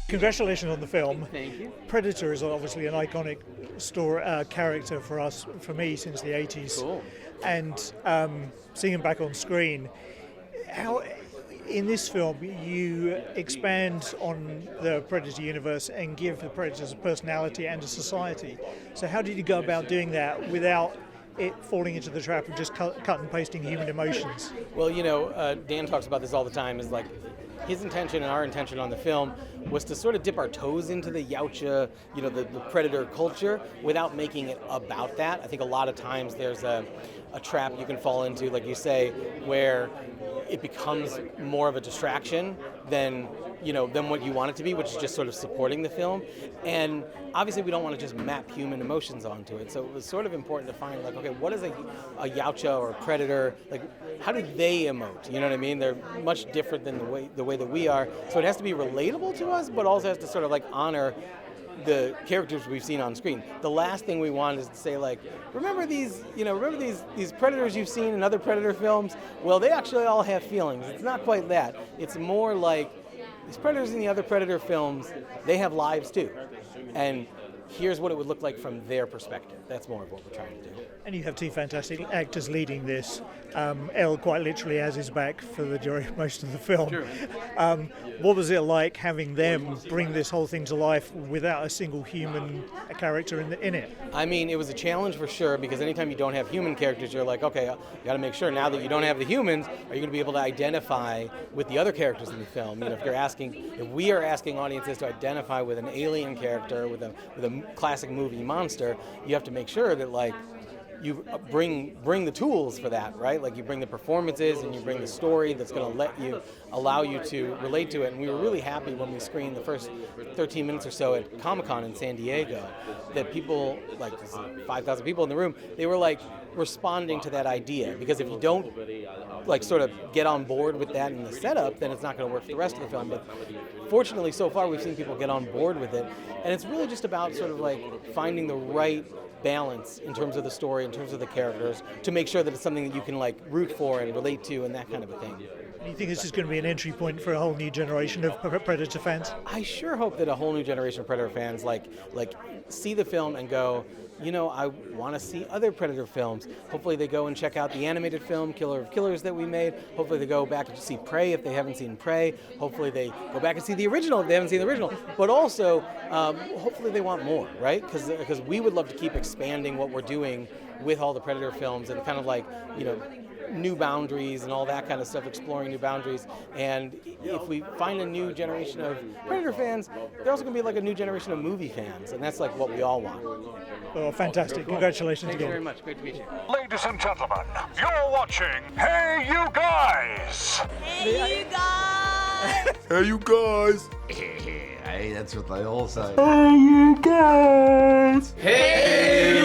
Congratulations on the film. Thank you. Predator is obviously an iconic character for me since the 80s. Cool. And seeing him back on screen, how in this film you expand on the Predator universe and give the Predators a personality and a society. So how did you go about doing that without it falling into the trap of just cut and pasting human emotions? Well, Dan talks about this all the time, is like his intention and our intention on the film was to sort of dip our toes into the yautja, the Predator culture without making it about that. I think a lot of times there's a trap you can fall into, like you say, where it becomes more of a distraction than what you want it to be, which is just sort of supporting the film. And obviously we don't want to just map human emotions onto it. So it was sort of important to find, like, okay, what is a yautja or a predator, like, how do they emote? You know what I mean? They're much different than the way that we are. So it has to be relatable to us, but also has to sort of like honor the characters we've seen on screen. The last thing we want is to say, like, remember these predators you've seen in other Predator films? Well, they actually all have feelings. It's not quite that. It's more like these predators in the other Predator films, they have lives too. And here's what it would look like from their perspective. That's more of what we're trying to do. And you have two fantastic actors leading this. Elle quite literally has his back for most of the film. Sure. What was it like having them bring this whole thing to life without a single human character in it? I mean, it was a challenge for sure, because anytime you don't have human characters, you're like, okay, you got to make sure now that you don't have the humans, are you going to be able to identify with the other characters in the film? If we are asking audiences to identify with an alien character, with a classic movie monster, you have to make sure that, like, you bring the tools for that, right? Like, you bring the performances and you bring the story that's going to allow you to relate to it. And we were really happy when we screened the first 13 minutes or so at Comic-Con in San Diego, that people, like 5,000 people in the room, they were like responding to that idea. Because if you don't like sort of get on board with that in the setup, then it's not going to work for the rest of the film. But fortunately, so far, we've seen people get on board with it. And it's really just about sort of like finding the right balance in terms of the story, in terms of the characters, to make sure that it's something that you can like root for and relate to and that kind of a thing. Do you think this is going to be an entry point for a whole new generation of Predator fans? I sure hope that a whole new generation of Predator fans like see the film and go, I want to see other Predator films. Hopefully they go and check out the animated film, Killer of Killers, that we made. Hopefully they go back and see Prey if they haven't seen Prey. Hopefully they go back and see the original if they haven't seen the original. But also, hopefully they want more, right? Because we would love to keep expanding what we're doing with all the Predator films and kind of like, new boundaries and all that kind of stuff, exploring new boundaries. And if we find a new generation of Predator fans, there's also going to be like a new generation of movie fans, and that's like what we all want. Oh, fantastic. Congratulations Thank again. you very much. Great to meet you. Ladies and gentlemen, you're watching Hey You Guys! Hey, you guys! Hey, you guys! Hey, that's what they all say. Hey, you guys! Hey!